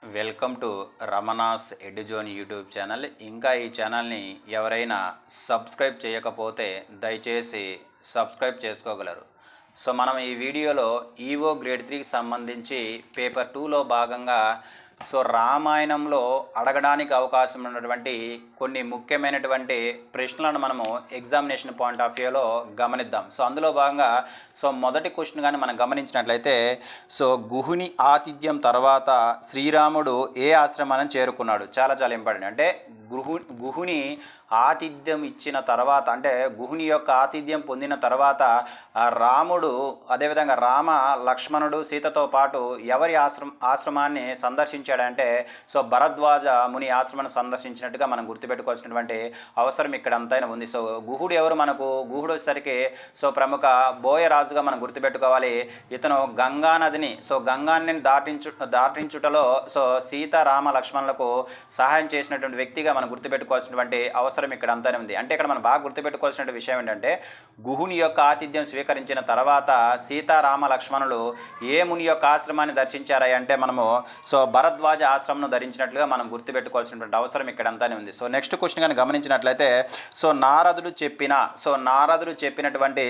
Welcome to Ramana's Eduzone YouTube channel. ఇంకా ఈ ఛానల్ని ఎవరైనా సబ్స్క్రైబ్ చేయకపోతే దయచేసి సబ్స్క్రైబ్ చేసుకోగలరు. సో మనం ఈ వీడియోలో ఈవో గ్రేడ్ 3కి సంబంధించి పేపర్ 2లో భాగంగా రామాయణంలో అడగడానికి అవకాశం ఉన్నటువంటి కొన్ని ముఖ్యమైనటువంటి ప్రశ్నలను మనము ఎగ్జామినేషన్ పాయింట్ ఆఫ్ వ్యూలో గమనిద్దాం. అందులో భాగంగా మొదటి క్వశ్చన్ కానీ మనం గమనించినట్లయితే గుహుని ఆతిథ్యం తర్వాత శ్రీరాముడు ఏ ఆశ్రమాన్ని చేరుకున్నాడు? చాలా చాలా ఇంపార్టెంట్. అంటే గుహుని ఆతిథ్యం ఇచ్చిన తర్వాత, అంటే గుహుని యొక్క ఆతిథ్యం పొందిన తర్వాత రాముడు, అదేవిధంగా రామ, లక్ష్మణుడు, సీతతో పాటు ఎవరి ఆశ్రమాన్ని సందర్శించాడంటే భరద్వాజ ముని ఆశ్రమాన్ని సందర్శించినట్టుగా మనం గుర్తుపెట్టుకోవాల్సినటువంటి అవసరం ఇక్కడ అంతైనా ఉంది. గుహుడు ఎవరు? గుహుడు వచ్చేసరికి ప్రముఖ బోయ రాజుగా మనం గుర్తుపెట్టుకోవాలి. ఇతను గంగా నదిని గంగాని దాటించుటలో సీత, రామ, లక్ష్మణులకు సహాయం చేసినటువంటి వ్యక్తిగా మనం గుర్తుపెట్టుకోవాల్సినటువంటి అవసరం ఇక్కడ అంతానే ఉంది. అంటే ఇక్కడ మనం బాగా గుర్తుపెట్టుకోవాల్సిన విషయం ఏంటంటే, గుహుని యొక్క ఆతిథ్యం స్వీకరించిన తర్వాత సీతారామ లక్ష్మణులు ఏ ముని యొక్క ఆశ్రమాన్ని దర్శించారా అంటే మనము భరద్వాజ ఆశ్రమం ధరించినట్లుగా మనం గుర్తుపెట్టుకోవాల్సినటువంటి అవసరం ఇక్కడ అంతానే ఉంది. నెక్స్ట్ క్వశ్చన్ కానీ గమనించినట్లయితే నారదుడు చెప్పినటువంటి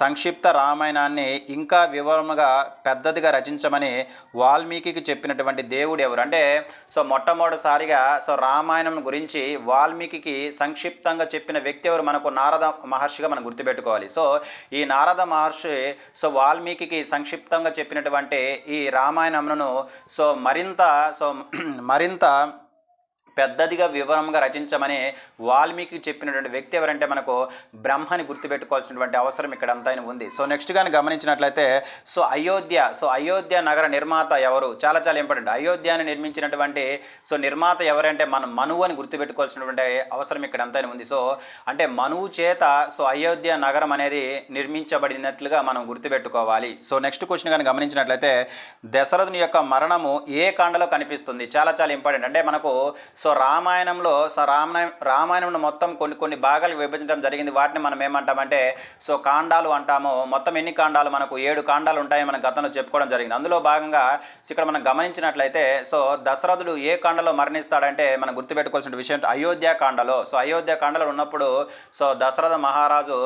సంక్షిప్త రామాయణాన్ని ఇంకా వివరముగా పెద్దదిగా రచించమని వాల్మీకి చెప్పినటువంటి దేవుడు ఎవరు? అంటే మొట్టమొదటిసారిగా రామాయణం గురించి వాల్మీకి సంక్షిప్తంగా చెప్పిన వ్యక్తి ఎవరు? మనకు నారద మహర్షిగా మనం గుర్తుపెట్టుకోవాలి. ఈ నారద మహర్షి వాల్మీకి సంక్షిప్తంగా చెప్పినటువంటి ఈ రామాయణమును మరింత పెద్దదిగా వివరంగా రచించమని వాల్మీకి చెప్పినటువంటి వ్యక్తి ఎవరంటే మనకు బ్రహ్మని గుర్తుపెట్టుకోవాల్సినటువంటి అవసరం ఇక్కడ అంతా ఉంది. నెక్స్ట్ కానీ గమనించినట్లయితే అయోధ్య నగర నిర్మాత ఎవరు? చాలా చాలా ఇంపార్టెంట్. అయోధ్యని నిర్మించినటువంటి నిర్మాత ఎవరంటే మనువు అని గుర్తుపెట్టుకోవాల్సినటువంటి అవసరం ఇక్కడ అంతా ఉంది. అంటే మనువు చేత అయోధ్య నగరం అనేది నిర్మించబడినట్లుగా మనం గుర్తుపెట్టుకోవాలి. నెక్స్ట్ క్వశ్చన్ కానీ గమనించినట్లయితే దశరథుని యొక్క మరణము ఏ కాండలో కనిపిస్తుంది? చాలా చాలా ఇంపార్టెంట్. అంటే మనకు రామాయణంలో రామాయణంలో మొత్తం కొన్ని భాగాలు విభజించడం జరిగింది. వాటిని మనం ఏమంటామంటే కాండాలు అంటాము. మొత్తం ఎన్ని కాండాలు? మనకు 7 కాండాలు ఉంటాయని మనం గతంలో చెప్పుకోవడం జరిగింది. అందులో భాగంగా ఇక్కడ మనం గమనించినట్లయితే దశరథుడు ఏ కాండలో మరణిస్తాడంటే మనం గుర్తుపెట్టుకోవాల్సిన విషయం అయోధ్య కాండలో. అయోధ్య కాండలో ఉన్నప్పుడు దశరథ మహారాజు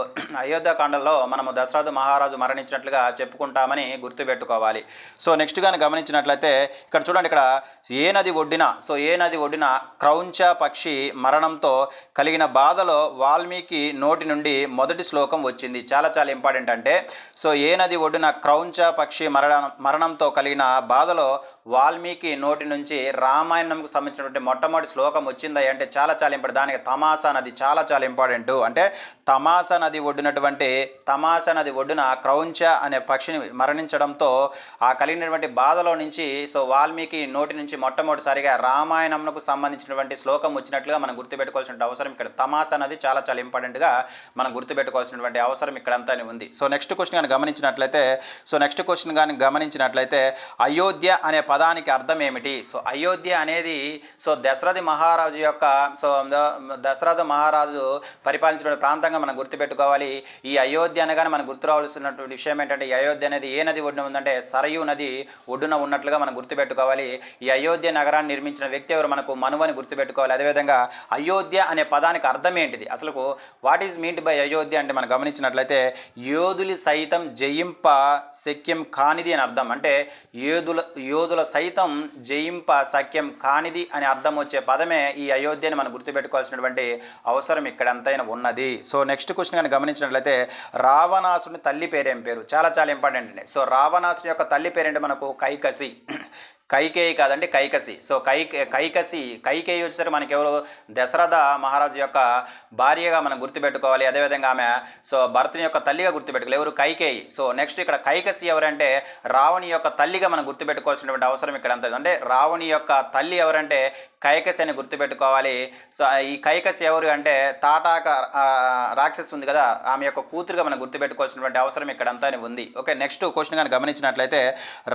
అయోధ్య కాండలో మనము దశరథ మహారాజు మరణించినట్లుగా చెప్పుకుంటామని గుర్తుపెట్టుకోవాలి. నెక్స్ట్ కానీ గమనించినట్లయితే ఇక్కడ చూడండి, ఇక్కడ ఏ నది ఒడ్డిన క్రౌంచ పక్షి మరణంతో కలిగిన బాధలో వాల్మీకి నోటి నుండి మొదటి శ్లోకం వచ్చింది. చాలా చాలా ఇంపార్టెంట్. అంటే ఏ నది ఒడ్డున క్రౌంచ పక్షి మరణంతో కలిగిన బాధలో వాల్మీకి నోటి నుంచి రామాయణంకు సంబంధించినటువంటి మొట్టమొదటి శ్లోకం వచ్చింది అంటే చాలా చాలా ఇంపార్టెంట్. దానికి తమాసా నది చాలా చాలా ఇంపార్టెంట్. అంటే తమాసా నది ఒడ్డున క్రౌంచ అనే పక్షిని మరణించడంతో ఆ కలిగినటువంటి బాధలో నుంచి వాల్మీకి నోటి నుంచి మొట్టమొదటిసారిగా రామాయణంకు సంబంధించినటువంటి శ్లోకం వచ్చినట్లుగా మనం గుర్తుపెట్టుకోవాల్సిన అవసరం ఇక్కడ తమాసా నది చాలా చాలా ఇంపార్టెంట్గా మనం గుర్తుపెట్టుకోవాల్సినటువంటి అవసరం ఇక్కడ అంతానే ఉంది. నెక్స్ట్ క్వశ్చన్ కానీ గమనించినట్లయితే అయోధ్య అనే పదానికి అర్థం ఏమిటి? అయోధ్య అనేది దశరథ మహారాజు పరిపాలించిన ప్రాంతంగా మనం గుర్తుపెట్టుకోవాలి. ఈ అయోధ్య అనగానే మనం గుర్తురావాల్సినటువంటి విషయం ఏంటంటే, ఈ అయోధ్య అనేది ఏ నది ఒడ్డున ఉందంటే సరయూ నది ఒడ్డున ఉన్నట్లుగా మనం గుర్తుపెట్టుకోవాలి. ఈ అయోధ్య నగరాన్ని నిర్మించిన వ్యక్తి ఎవరు? మనకు మనువు అని గుర్తుపెట్టుకోవాలి. అదేవిధంగా అయోధ్య అనే పదానికి అర్థం ఏంటిది? అసలు what is meant by Ayodhya అంటే మనం గమనించినట్లయితే యోధులు సైతం జయింప శక్యం కానిది అని అర్థం. అంటే యోధుల సైతం జయింప శక్యం కానిది అని అర్థం వచ్చే పదమే ఈ అయోధ్యని మనం గుర్తుపెట్టుకోవాల్సినటువంటి అవసరం ఇక్కడ ఎంతైనా ఉన్నది. నెక్స్ట్ క్వశ్చన్ కానీ గమనించినట్లయితే రావణాసుని తల్లి పేరేం పేరు? చాలా చాలా ఇంపార్టెంట్ అండి. రావణాసుని యొక్క తల్లి పేరేంటి? మనకు కైకసి. కైకేయి కాదండి, కైకసి. కైకేయి వచ్చేసరికి మనకి ఎవరు? దశరథ మహారాజు యొక్క భార్యగా మనం గుర్తుపెట్టుకోవాలి. అదేవిధంగా ఆమె భరతుని యొక్క తల్లిగా గుర్తుపెట్టుకోవాలి. ఎవరు? కైకేయి. నెక్స్ట్ ఇక్కడ కైకసి ఎవరంటే రావణి యొక్క తల్లిగా మనం గుర్తుపెట్టుకోవాల్సినటువంటి అవసరం ఇక్కడ అంతే. అంటే రావణి యొక్క తల్లి ఎవరంటే కైకసి అని గుర్తుపెట్టుకోవాలి. ఈ కైకసి ఎవరు అంటే తాటాక రాక్షసి ఉంది కదా, ఆమె యొక్క కూతురుగా మనం గుర్తుపెట్టుకోవాల్సినటువంటి అవసరం ఇక్కడ అంతా ఉంది. ఓకే, నెక్స్ట్ క్వశ్చన్ కానీ గమనించినట్లయితే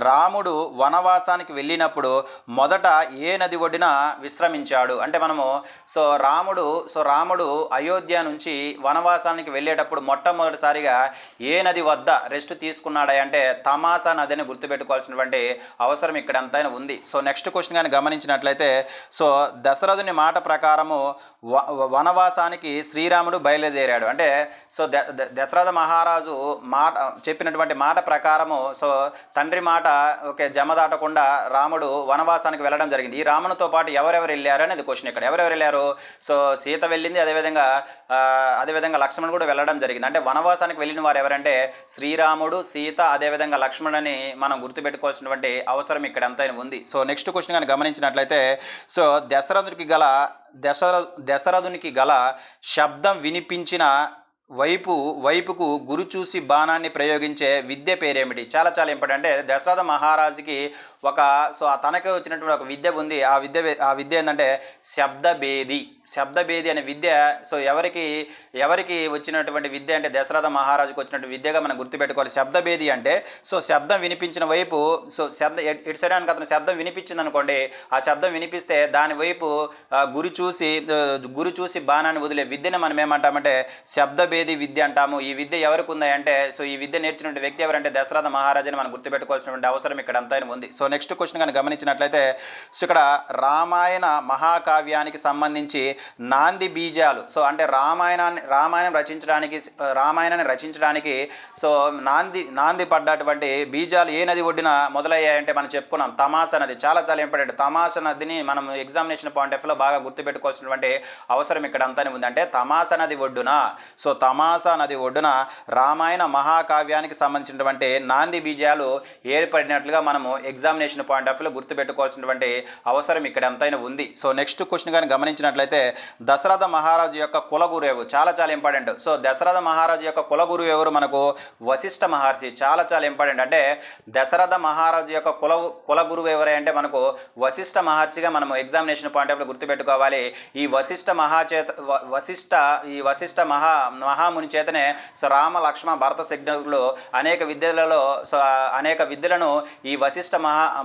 రాముడు వనవాసానికి వెళ్ళినప్పుడు మొదట ఏ నది ఒడ్డున విశ్రమించాడు అంటే మనము రాముడు అయోధ్య నుంచి వనవాసానికి వెళ్ళేటప్పుడు మొట్టమొదటిసారిగా ఏ నది వద్ద రెస్ట్ తీసుకున్నాడా అంటే తమాసా నదిని గుర్తుపెట్టుకోవాల్సినటువంటి అవసరం ఇక్కడ ఎంతైనా ఉంది. సో నెక్స్ట్ క్వశ్చన్ కానీ గమనించినట్లయితే సో దశరథుని మాట ప్రకారము వనవాసానికి శ్రీరాముడు బయలుదేరాడు అంటే సో దశరథ మహారాజు మాట చెప్పినటువంటి మాట ప్రకారము సో తండ్రి మాట జమ దాటకుండా రాముడు వనవాసానికి వెళ్ళడం జరిగింది. ఈ రామునితో పాటు ఎవరెవరు వెళ్ళారు అనేది క్వశ్చన్. ఇక్కడ ఎవరెవరు వెళ్ళారు? సో సీత వెళ్ళింది, అదేవిధంగా లక్ష్మణుడు కూడా వెళ్ళడం జరిగింది. అంటే వనవాసానికి వెళ్ళిన వారు ఎవరంటే శ్రీరాముడు, సీత, అదేవిధంగా లక్ష్మణుని మనం గుర్తుపెట్టుకోవాల్సినటువంటి అవసరం ఇక్కడ ఎంతైనా ఉంది. సో నెక్స్ట్ క్వశ్చన్ కానీ గమనించినట్లయితే సో దశరథునికి గల శబ్దం వినిపించిన వైపుకు గురి చూసి బాణాన్ని ప్రయోగించే విద్య పేరేమిటి? చాలా ఇంపార్టెంట్. అంటే దశరథ మహారాజుకి తనకే వచ్చినటువంటి ఒక విద్య ఉంది. ఆ విద్య ఏంటంటే శబ్దభేది అనే విద్య. సో ఎవరికి వచ్చినటువంటి విద్య అంటే దశరథ మహారాజుకు వచ్చినటువంటి విద్యగా మనం గుర్తుపెట్టుకోవాలి. శబ్దభేది అంటే సో శబ్దం వినిపించిన వైపు ఇటు సైడ్ అని అతను శబ్దం వినిపించింది అనుకోండి, ఆ శబ్దం వినిపిస్తే దాని వైపు గురి చూసి బాణాన్ని వదిలే విద్యను మనం ఏమంటామంటే శబ్దభేది విద్య అంటాము. ఈ విద్య ఎవరికి ఉంది అంటే సో ఈ విద్య నేర్చినటువంటి వ్యక్తి ఎవరంటే దశరథ మహారాజుని మనం గుర్తుపెట్టుకోవాల్సినటువంటి అవసరం ఇక్కడ అంతైనా ఉంది. సో నెక్స్ట్ క్వశ్చన్ కానీ గమనించినట్లయితే సో ఇక్కడ రామాయణ మహాకావ్యానికి సంబంధించి నాంది బీజాలు సో అంటే రామాయణాన్ని రచించడానికి సో నాంది పడ్డటువంటి బీజాలు ఏ నది ఒడ్డున మొదలయ్యాయంటే మనం చెప్పుకున్నాం తమాసా నది. చాలా ఇంపార్టెంట్. తమాసా నదిని మనం ఎగ్జామినేషన్ పాయింట్ ఆఫ్ వ్యూలో బాగా గుర్తుపెట్టుకోవాల్సినటువంటి అవసరం ఇక్కడ అంతానే ఉంది. అంటే తమాసా నది ఒడ్డున రామాయణ మహాకావ్యానికి సంబంధించినటువంటి నాంది బీజాలు ఏర్పడినట్లుగా మనము ఎగ్జామినేషన్ పాయింట్ ఆఫ్ వ్యూలో గుర్తుపెట్టుకోవాల్సినటువంటి అవసరం ఇక్కడ ఎంతైనా ఉంది. సో నెక్స్ట్ క్వశ్చన్ కానీ గమనించినట్లయితే దశరథ మహారాజు యొక్క కులగురు ఎవరు? చాలా ఇంపార్టెంట్. సో దశరథ మహారాజు యొక్క కులగురు ఎవరు? మనకు వశిష్ఠ మహర్షి. చాలా ఇంపార్టెంట్. అంటే దశరథ మహారాజు యొక్క కులగురువు ఎవరే అంటే మనకు వశిష్ఠ మహర్షిగా మనము ఎగ్జామినేషన్ పాయింట్ ఆఫ్ వ్యూలో గుర్తుపెట్టుకోవాలి. ఈ వశిష్ఠ మహాముని చేతనే సో రామ లక్ష్మణ భరత శత్రుఘ్నులు అనేక విద్యలను ఈ వశిష్ఠ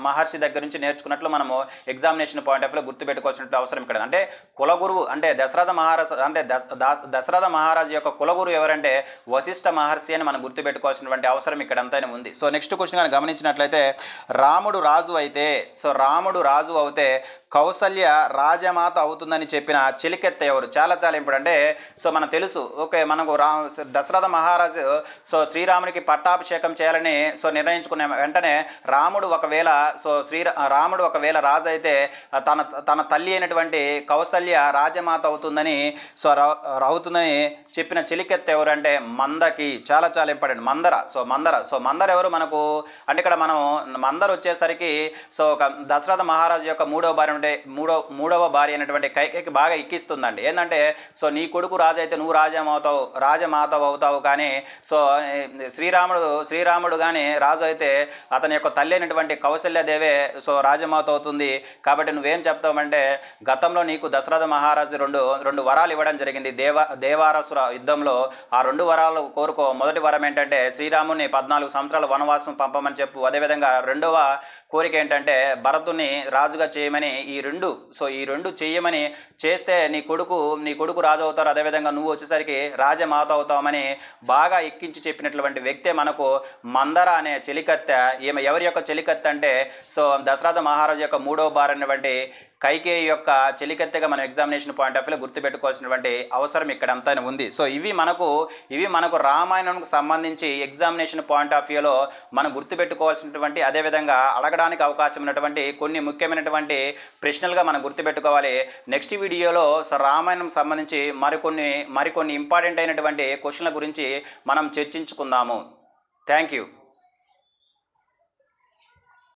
మహర్షి దగ్గర నుంచి నేర్చుకున్నట్లు మనము ఎగ్జామినేషన్ పాయింట్ ఆఫ్ వ్యూలో గుర్తుపెట్టుకోవాల్సిన అవసరం ఇక్కడ. అంటే కులగురువు అంటే దశరథ మహారాజు యొక్క కులగురువు ఎవరంటే వశిష్ఠ మహర్షి అని మనం గుర్తుపెట్టుకోవాల్సినటువంటి అవసరం ఇక్కడ ఎంతైనా ఉంది. సో నెక్స్ట్ క్వశ్చన్ కానీ గమనించినట్లయితే రాముడు రాజు అవుతే కౌసల్య రాజమాత అవుతుందని చెప్పిన చెలికెత్త ఎవరు? చాలా ఇంపార్టెంట్. అంటే సో మనకు తెలుసు మనకు దశరథ మహారాజు సో శ్రీరామునికి పట్టాభిషేకం చేయాలని సో నిర్ణయించుకున్న వెంటనే రాముడు ఒకవేళ రాజు అయితే తన తల్లి అయినటువంటి కౌసల్య రాజమాత అవుతుందని చెప్పిన చెలికెత్త ఎవరు అంటే మందకి. చాలా ఇంపార్టెంట్. మందర ఎవరు మనకు అంటే ఇక్కడ మనం మందర వచ్చేసరికి సో దశరథ మహారాజు యొక్క మూడవ భార్య అయినటువంటి కైకేయికి బాగా ఎక్కిస్తుందండి. ఏంటంటే సో నీ కొడుకు రాజు అయితే నువ్వు రాజమాత అవుతావు కానీ సో శ్రీరాముడు కానీ రాజు అయితే అతని యొక్క తల్లి అయినటువంటి కౌసల్యదేవే సో రాజమాత అవుతుంది. కాబట్టి నువ్వేం చెప్తావంటే గతంలో నీకు దశరథ మహారాజు రెండు వరాలు ఇవ్వడం జరిగింది దేవారసుర యుద్ధంలో. ఆ 2 వరాలు కోరుకో. మొదటి వరం ఏంటంటే శ్రీరాముని 14 సంవత్సరాల వనవాసం పంపమని చెప్పు. అదేవిధంగా రెండవ కోరిక ఏంటంటే భరతుని రాజుగా చేయమని. ఈ రెండు చేయమని చేస్తే నీ కొడుకు రాజు అవుతారు, అదేవిధంగా నువ్వు వచ్చేసరికి రాజమాత అవుతామని బాగా ఎక్కించి చెప్పినటువంటి వ్యక్తే మనకు మందర అనే చెలికత్తె. ఈమె ఎవరి యొక్క చెలికత్తె అంటే సో దశరథ మహారాజు యొక్క 3వ భార్య అయినటువంటి కైకేయి యొక్క చెలికత్తెగా మనం ఎగ్జామినేషన్ పాయింట్ ఆఫ్ వ్యూలో గుర్తుపెట్టుకోవాల్సినటువంటి అవసరం ఇక్కడ అంతా ఉంది. సో ఇవి మనకు రామాయణంకు సంబంధించి ఎగ్జామినేషన్ పాయింట్ ఆఫ్ వ్యూలో మనం గుర్తుపెట్టుకోవాల్సినటువంటి అదేవిధంగా అడగడానికి అవకాశం ఉన్నటువంటి కొన్ని ముఖ్యమైనటువంటి ప్రశ్నలుగా మనం గుర్తుపెట్టుకోవాలి. నెక్స్ట్ వీడియోలో సో రామాయణం సంబంధించి మరికొన్ని ఇంపార్టెంట్ అయినటువంటి క్వశ్చన్ల గురించి మనం చర్చించుకుందాము. Thank you.